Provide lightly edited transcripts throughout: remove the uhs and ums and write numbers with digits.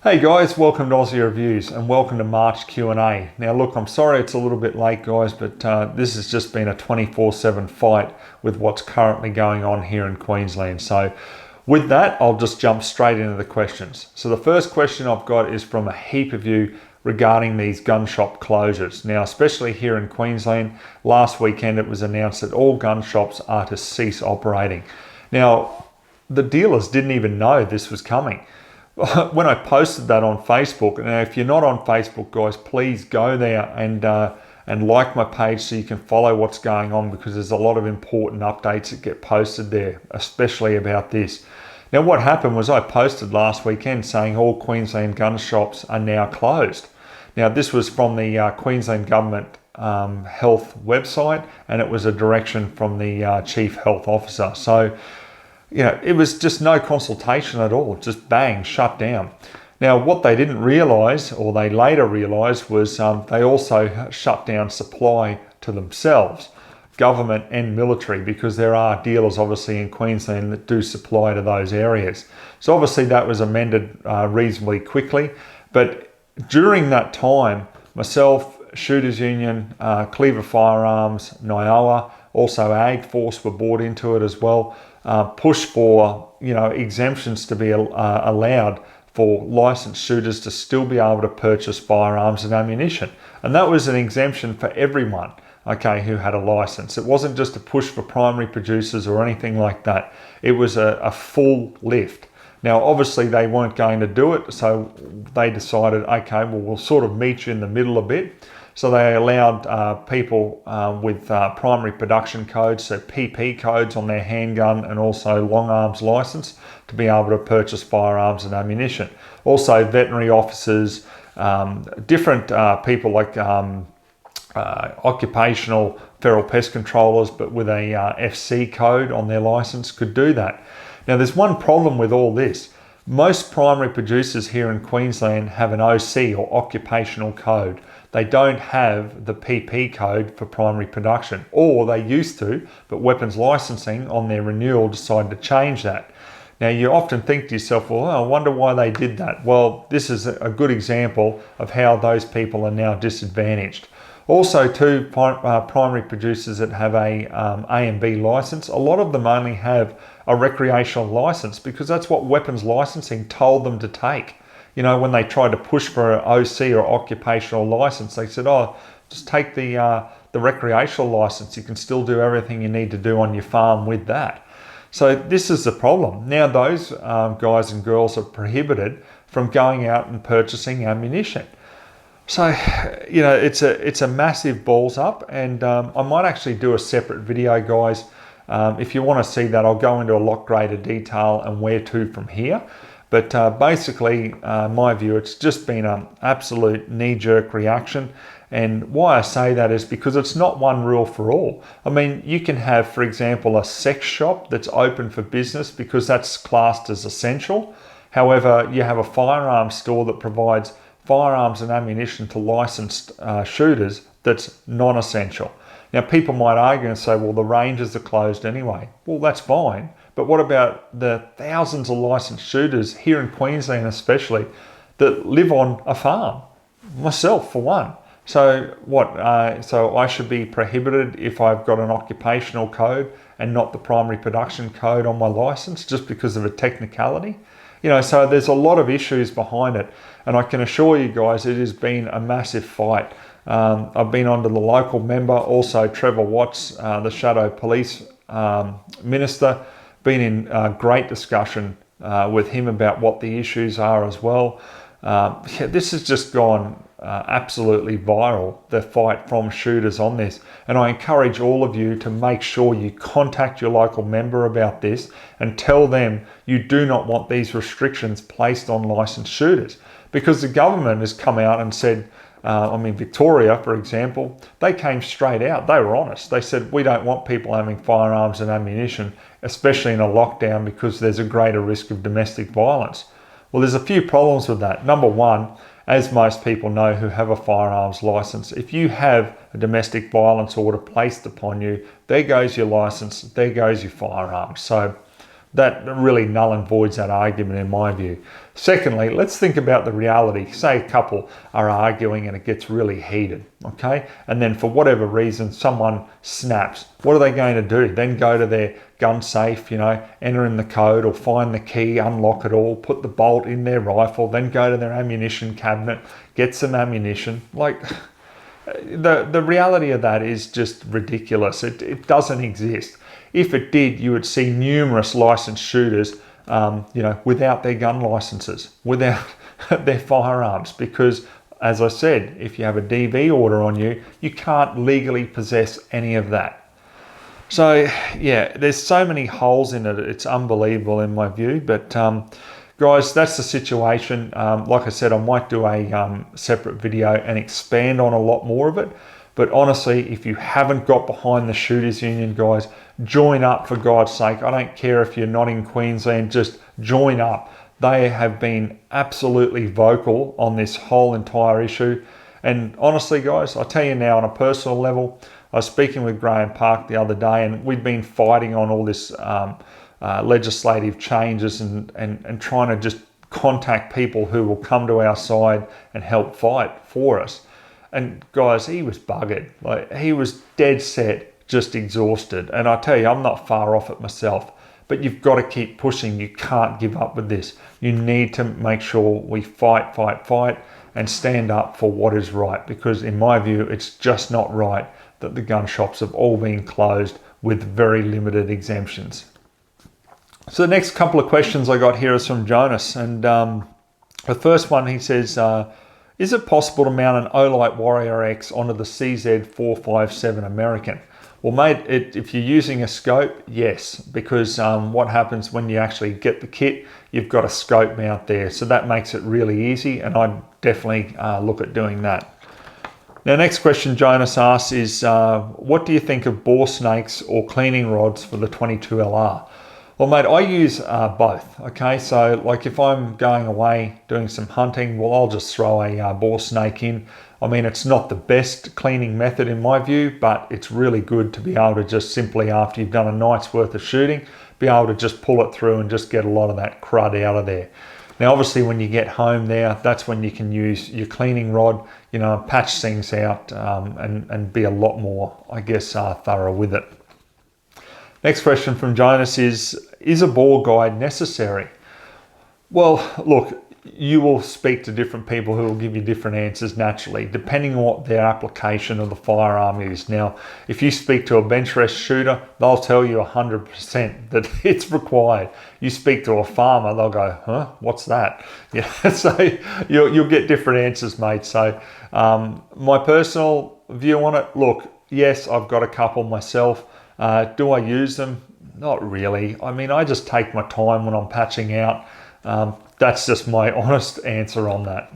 Hey guys, welcome to Ozzie Reviews and welcome to March Q&A. Now look, I'm sorry it's a little bit late guys, but this has just been a 24/7 fight with what's currently going on here in Queensland. So with that, I'll just jump straight into the questions. So the first question I've got is from a heap of you regarding these gun shop closures. Now, especially here in Queensland, last weekend it was announced that all gun shops are to cease operating. Now, the dealers didn't even know this was coming. When I posted that on Facebook, now if you're not on Facebook guys, please go there and like my page so you can follow what's going on, because there's a lot of important updates that get posted there, especially about this. Now what happened was I posted last weekend saying all Queensland gun shops are now closed. Now this was from the Queensland Government Health website, and it was a direction from the Chief Health Officer. So you know, it was just no consultation at all, just bang, shut down. Now, what they didn't realise, or they later realised, was they also shut down supply to themselves, government and military, because there are dealers obviously in Queensland that do supply to those areas. So obviously that was amended reasonably quickly, but during that time, myself, Shooters Union, Calibre Firearms, NIOA, also Ag Force were bought into it as well. Push for exemptions to be allowed for licensed shooters to still be able to purchase firearms and ammunition, and that was an exemption for everyone, okay, who had a license. It wasn't just a push for primary producers or anything like that. It was a full lift. Now obviously they weren't going to do it, so they decided, okay, well we'll sort of meet you in the middle a bit. So they allowed people with primary production codes, so PP codes on their handgun and also long arms license, to be able to purchase firearms and ammunition. Also veterinary officers, different people like occupational feral pest controllers, but with a FC code on their license, could do that. Now there's one problem with all this. Most primary producers here in Queensland have an OC, or occupational code. They don't have the PP code for primary production, or they used to, but weapons licensing on their renewal decided to change that. Now you often think to yourself, well, I wonder why they did that. Well, this is a good example of how those people are now disadvantaged. Also too, primary producers that have a and B license, a lot of them only have a recreational license, because that's what weapons licensing told them to take. You know, when they tried to push for an OC or occupational license, they said, oh, just take the recreational license. You can still do everything you need to do on your farm with that. So this is the problem. Now those guys and girls are prohibited from going out and purchasing ammunition. So, you know, it's a massive balls up, and I might actually do a separate video, guys. If you want to see that, I'll go into a lot greater detail and where to from here. But basically, my view, it's just been an absolute knee-jerk reaction. And why I say that is because it's not one rule for all. I mean, you can have, for example, a sex shop that's open for business because that's classed as essential. However, you have a firearms store that provides firearms and ammunition to licensed shooters that's non-essential. Now, people might argue and say, well, the ranges are closed anyway. Well, that's fine. But what about the thousands of licensed shooters here in Queensland especially that live on a farm? Myself, for one. So what? So I should be prohibited if I've got an occupational code and not the primary production code on my license, just because of a technicality? You know, so there's a lot of issues behind it. And I can assure you guys, it has been a massive fight. I've been on to the local member, also Trevor Watts, the Shadow Police Minister, been in great discussion with him about what the issues are as well. Yeah, this has just gone absolutely viral, the fight from shooters on this. And I encourage all of you to make sure you contact your local member about this and tell them you do not want these restrictions placed on licensed shooters. Because the government has come out and said, Victoria, for example, they came straight out. They were honest. They said, we don't want people having firearms and ammunition, especially in a lockdown, because there's a greater risk of domestic violence. Well, there's a few problems with that. Number one, as most people know who have a firearms license, if you have a domestic violence order placed upon you, there goes your license, there goes your firearms. So that really null and voids that argument in my view. Secondly, let's think about the reality. Say a couple are arguing and it gets really heated, okay? And then for whatever reason, someone snaps. What are they going to do? Then go to their gun safe, enter in the code or find the key, unlock it all, put the bolt in their rifle, then go to their ammunition cabinet, get some ammunition. Like, the reality of that is just ridiculous. It doesn't exist. If it did, you would see numerous licensed shooters, without their gun licenses, without their firearms, because as I said, if you have a DV order on you, you can't legally possess any of that. So yeah, there's so many holes in it. It's unbelievable in my view, but guys, that's the situation. Like I said, I might do a separate video and expand on a lot more of it. But honestly, if you haven't got behind the Shooters Union, guys, join up for God's sake. I don't care if you're not in Queensland, just join up. They have been absolutely vocal on this whole entire issue. And honestly, guys, I tell you now on a personal level, I was speaking with Graham Park the other day and we've been fighting on all this legislative changes and trying to just contact people who will come to our side and help fight for us. And guys, he was buggered. Like, he was dead set, just exhausted. And I tell you, I'm not far off it myself. But you've got to keep pushing. You can't give up with this. You need to make sure we fight, and stand up for what is right. Because in my view, it's just not right that the gun shops have all been closed with very limited exemptions. So the next couple of questions I got here is from Jonas. And the first one, he says, is it possible to mount an Olight Warrior X onto the CZ457 American? Well, mate, if you're using a scope, yes, because what happens when you actually get the kit, you've got a scope mount there. So that makes it really easy, and I'd definitely look at doing that. Now, next question Jonas asks is, what do you think of bore snakes or cleaning rods for the 22LR? Well, mate, I use both, okay? So, like if I'm going away doing some hunting, well, I'll just throw a bore snake in. I mean, it's not the best cleaning method in my view, but it's really good to be able to just simply, after you've done a night's worth of shooting, be able to just pull it through and just get a lot of that crud out of there. Now, obviously, when you get home there, that's when you can use your cleaning rod, patch things out and be a lot more, I guess, thorough with it. Next question from Jonas is a bore guide necessary? Well, look, you will speak to different people who will give you different answers naturally, depending on what their application of the firearm is. Now, if you speak to a bench rest shooter, they'll tell you 100% that it's required. You speak to a farmer, they'll go, huh, what's that? So you'll get different answers, mate. So my personal view on it, look, yes, I've got a couple myself. Do I use them? Not really. I mean, I just take my time when I'm patching out. That's just my honest answer on that.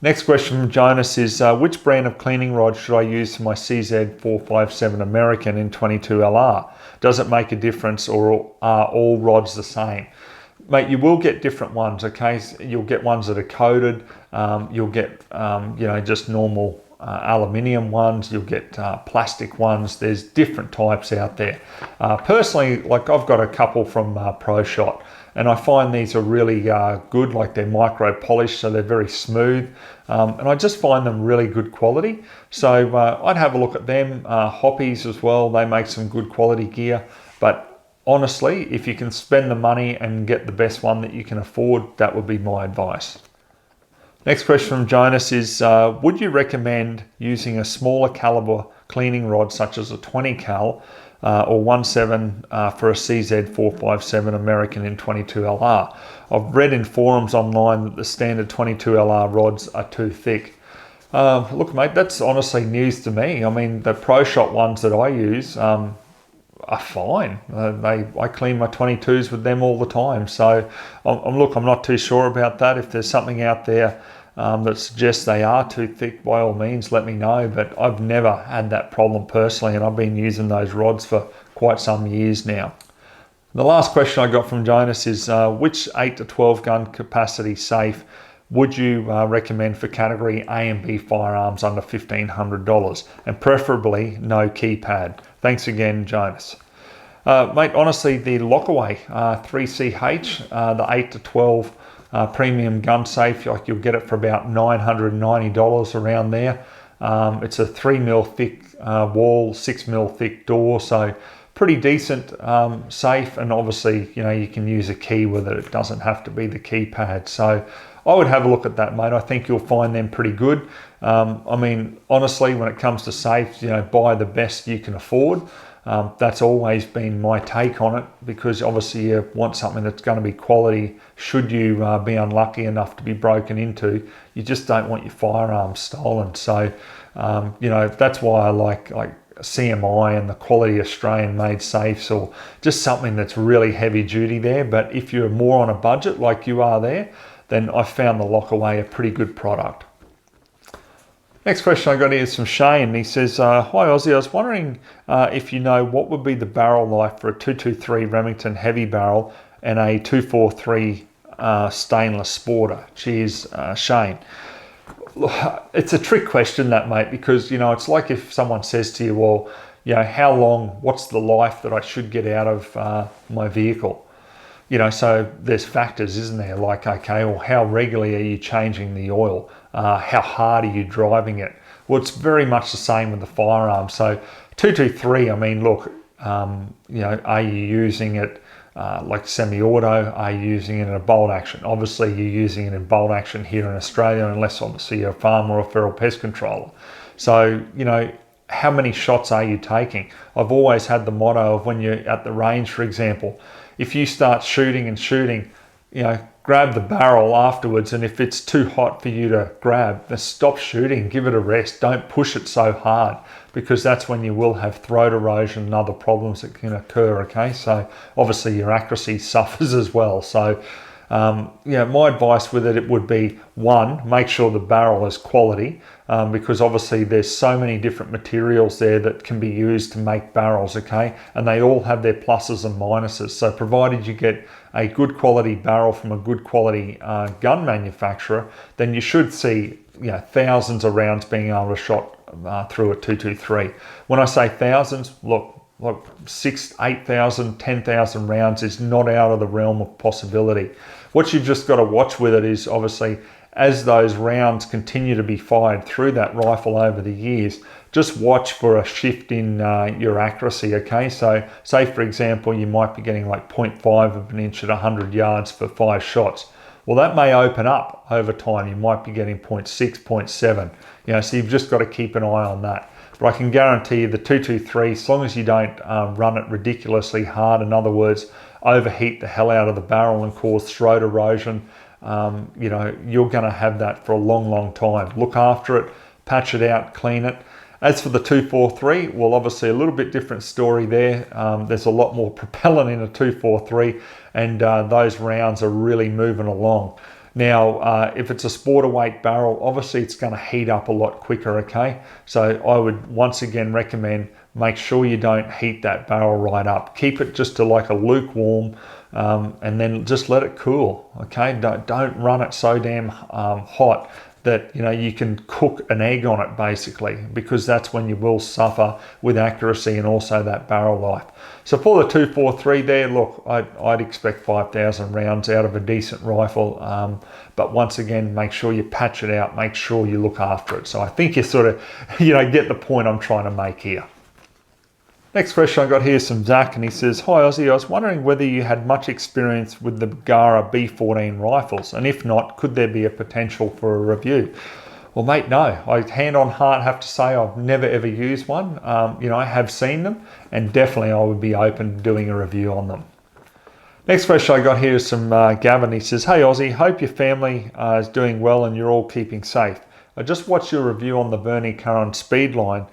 Next question from Jonas is, which brand of cleaning rod should I use for my CZ457 American in 22LR? Does it make a difference, or are all rods the same? Mate, you will get different ones, okay? You'll get ones that are coated. You'll get, just normal aluminium ones, you'll get plastic ones. There's different types out there. Personally, like I've got a couple from Pro Shot, and I find these are really good, like they're micro polished, so they're very smooth, and I just find them really good quality. So I'd have a look at them. Hoppies as well, they make some good quality gear, but honestly, if you can spend the money and get the best one that you can afford, that would be my advice. Next question from Jonas is, would you recommend using a smaller caliber cleaning rod such as a 20 cal or 1.7 for a CZ457 American in 22LR? I've read in forums online that the standard 22LR rods are too thick. Look, mate, that's honestly news to me. I mean, the Pro Shot ones that I use are fine. I clean my 22s with them all the time. So I'm not too sure about that. If there's something out there that suggests they are too thick, by all means, let me know. But I've never had that problem personally, and I've been using those rods for quite some years now. The last question I got from Jonas is, which 8 to 12 gun capacity safe would you recommend for category A and B firearms under $1,500, and preferably no keypad? Thanks again, Jonas. Mate, honestly, the Lockaway 3CH, the 8 to 12 premium gun safe, like you'll get it for about $990 around there. It's a 3mm thick wall, 6mm thick door, so pretty decent safe, and obviously, you know, you can use a key with it. It doesn't have to be the keypad. So I would have a look at that, mate. I think you'll find them pretty good. I mean, honestly, when it comes to safes, you know, buy the best you can afford. That's always been my take on it, because obviously you want something that's going to be quality. Should you be unlucky enough to be broken into, you just don't want your firearms stolen. So, you know, that's why I like CMI and the quality Australian made safes, or just something that's really heavy duty there. But if you're more on a budget like you are there, then I found the Lockaway a pretty good product. Next question I got here is from Shane. He says, hi Ozzie, I was wondering if you know what would be the barrel life for a 223 Remington heavy barrel and a 243 stainless sporter. Cheers, Shane. It's a trick question, that, mate, because, you know, it's like if someone says to you, well, you know, how long, what's the life that I should get out of my vehicle? You know, so there's factors, isn't there? Like, okay, well, how regularly are you changing the oil? How hard are you driving it? Well, it's very much the same with the firearm. So 223, I mean, look, you know, are you using it like semi-auto? Are you using it in a bolt action? Obviously, you're using it in bolt action here in Australia, unless obviously you're a farmer or a feral pest controller. So, you know, how many shots are you taking? I've always had the motto of, when you're at the range, for example, if you start shooting and shooting, you know, grab the barrel afterwards, and if it's too hot for you to grab, then stop shooting, give it a rest. Don't push it so hard, because that's when you will have throat erosion and other problems that can occur, okay? So obviously your accuracy suffers as well. So yeah, my advice with it would be, one, make sure the barrel is quality, because obviously there's so many different materials there that can be used to make barrels, okay? And they all have their pluses and minuses. So provided you get a good quality barrel from a good quality gun manufacturer, then you should see, you know, thousands of rounds being able to shot through a 223. When I say thousands, look, 6,000, 8,000, 10,000 rounds is not out of the realm of possibility. What you've just got to watch with it is, obviously, as those rounds continue to be fired through that rifle over the years, just watch for a shift in your accuracy, okay? So say, for example, you might be getting like 0.5 of an inch at 100 yards for 5 shots. Well, that may open up over time. You might be getting 0.6, 0.7, you know, so you've just got to keep an eye on that. But I can guarantee you the 223, as long as you don't run it ridiculously hard, in other words, overheat the hell out of the barrel and cause throat erosion, you know, you're going to have that for a long, long time. Look after it, patch it out, clean it. As for the 243, well, obviously a little bit different story there. There's a lot more propellant in a 243, and those rounds are really moving along. Now, if it's a sporter weight barrel, obviously it's going to heat up a lot quicker, okay? So I would once again recommend, make sure you don't heat that barrel right up. Keep it just to like a lukewarm, and then just let it cool, okay? Don't run it so damn hot that, you know, you can cook an egg on it, basically, because that's when you will suffer with accuracy and also that barrel life. So for the 243 there, look, I'd expect 5,000 rounds out of a decent rifle, but once again, make sure you patch it out, make sure you look after it. So I think you sort of, you know, get the point I'm trying to make here. Next question I got here is from Zach, and he says, hi Ozzie, I was wondering whether you had much experience with the Bergara B14 rifles, and if not, could there be a potential for a review? Well, mate, no. I hand on heart have to say I've never ever used one. You know, I have seen them, and definitely I would be open to doing a review on them. Next question I got here is from Gavin. He says, hey Ozzie, hope your family is doing well and you're all keeping safe. I just watched your review on the Verney Carron Speedline,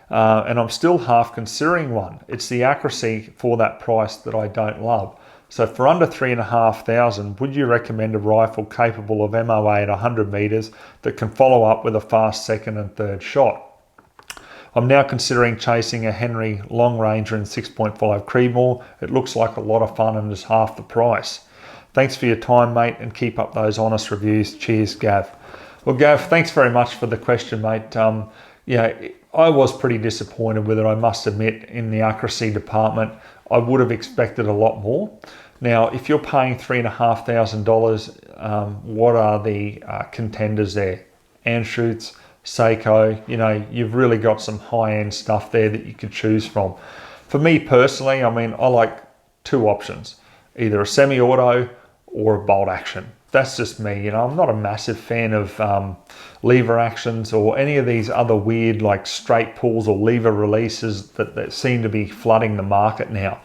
and I'm still half considering one. It's the accuracy for that price that I don't love. So for under 3,500, would you recommend a rifle capable of MOA at 100 meters that can follow up with a fast second and third shot? I'm now considering chasing a Henry Long Ranger in 6.5 Creedmoor. It looks like a lot of fun and is half the price. Thanks for your time, mate, and keep up those honest reviews. Cheers, Gav. Well, Gav, thanks very much for the question, mate. Yeah, I was pretty disappointed with it, I must admit, in the accuracy department. I would have expected a lot more. Now, if you're paying $3,500, what are the contenders there? Anschutz, Seiko, you know, you've really got some high-end stuff there that you could choose from. For me personally, I mean, I like two options, either a semi-auto or a bolt action. That's just me, you know. I'm not a massive fan of lever actions or any of these other weird like straight pulls or lever releases that seem to be flooding the market now.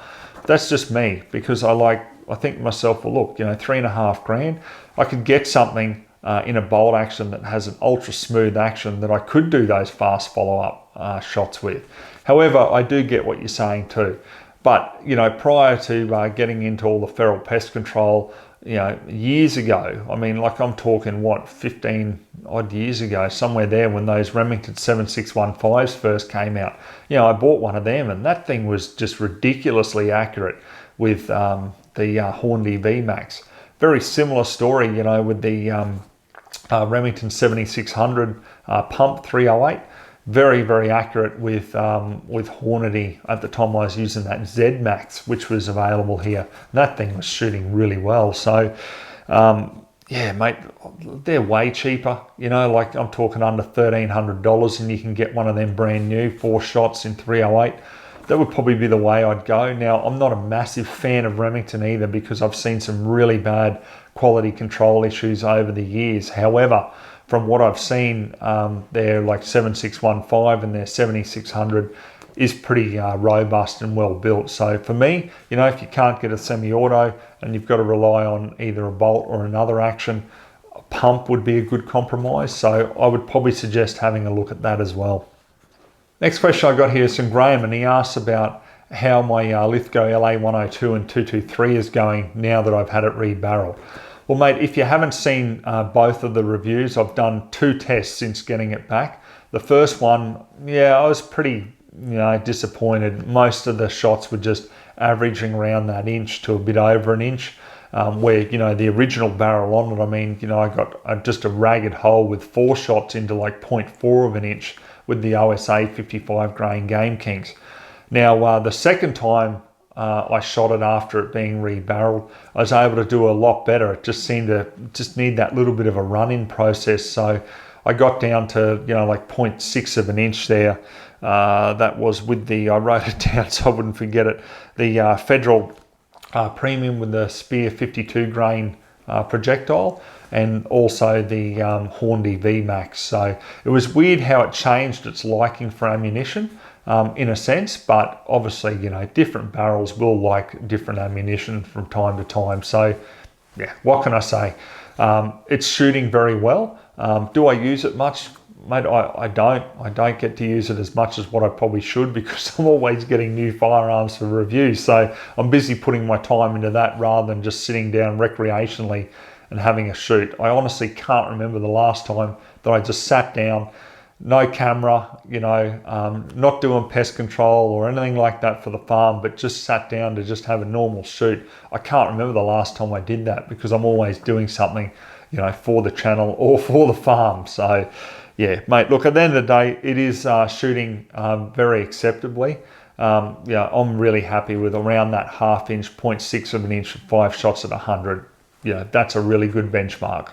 That's just me, because I think to myself, well, look, you know, $3.5 grand, I could get something in a bolt action that has an ultra smooth action that I could do those fast follow-up shots with. However, I do get what you're saying too. But, you know, prior to getting into all the feral pest control, you know, years ago, I mean, like I'm talking, what, 15 odd years ago, somewhere there, when those Remington 7615s first came out, you know, I bought one of them, and that thing was just ridiculously accurate with the Hornady VMAX. Very similar story, you know, with the Remington 7600 pump 308. Very, very accurate with Hornady. At the time I was using that Z-Max, which was available here. That thing was shooting really well. So, yeah, mate, they're way cheaper. You know, like I'm talking under $1,300, and you can get one of them brand new, 4 shots in 308. That would probably be the way I'd go. Now, I'm not a massive fan of Remington either, because I've seen some really bad quality control issues over the years. However, from what I've seen, their like 7615 and their 7600 is pretty robust and well built. So for me, you know, if you can't get a semi-auto and you've got to rely on either a bolt or another action, a pump would be a good compromise. So I would probably suggest having a look at that as well. Next question I got here is from Graham, and he asks about how my Lithgow LA102 and 223 is going now that I've had it rebarreled. Well, mate, if you haven't seen both of the reviews, I've done 2 tests since getting it back. The first one, yeah, I was pretty, you know, disappointed. Most of the shots were just averaging around that inch to a bit over an inch, where, you know, the original barrel on it, I mean, you know, I got just a ragged hole with 4 shots into like 0.4 of an inch with the OSA 55 grain Game Kings. Now, the second time I shot it after it being rebarreled, I was able to do a lot better. It just seemed to just need that little bit of a run-in process. So I got down to, you know, like 0.6 of an inch there. That was with the, I wrote it down so I wouldn't forget it, the Federal Premium with the Spear 52 grain projectile, and also the Hornady VMAX. So it was weird how it changed its liking for ammunition. In a sense, but obviously, you know, different barrels will like different ammunition from time to time. So yeah, what can I say? It's shooting very well. Do I use it much? Mate, I don't get to use it as much as what I probably should, because I'm always getting new firearms for review. So I'm busy putting my time into that rather than just sitting down recreationally and having a shoot. I honestly can't remember the last time that I just sat down, no camera, you know, not doing pest control or anything like that for the farm, but just sat down to just have a normal shoot. I can't remember the last time I did that, because I'm always doing something, you know, for the channel or for the farm. So yeah, mate, look, at the end of the day, it is shooting very acceptably. Yeah, I'm really happy with around that half inch, 0.6 of an inch, 5 shots at 100. Yeah, that's a really good benchmark.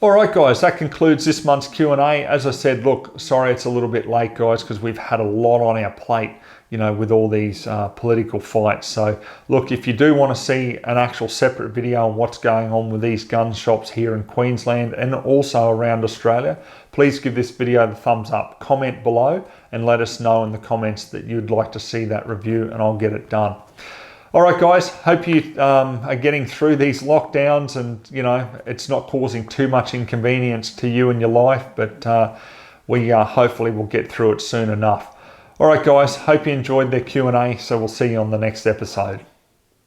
All right, guys, that concludes this month's Q&A. As I said, look, sorry it's a little bit late, guys, because we've had a lot on our plate, you know, with all these political fights. So, look, if you do want to see an actual separate video on what's going on with these gun shops here in Queensland and also around Australia, please give this video the thumbs up. Comment below and let us know in the comments that you'd like to see that review, and I'll get it done. All right, guys, hope you are getting through these lockdowns, and, you know, it's not causing too much inconvenience to you and your life, but we hopefully will get through it soon enough. All right, guys, hope you enjoyed the Q&A, so we'll see you on the next episode.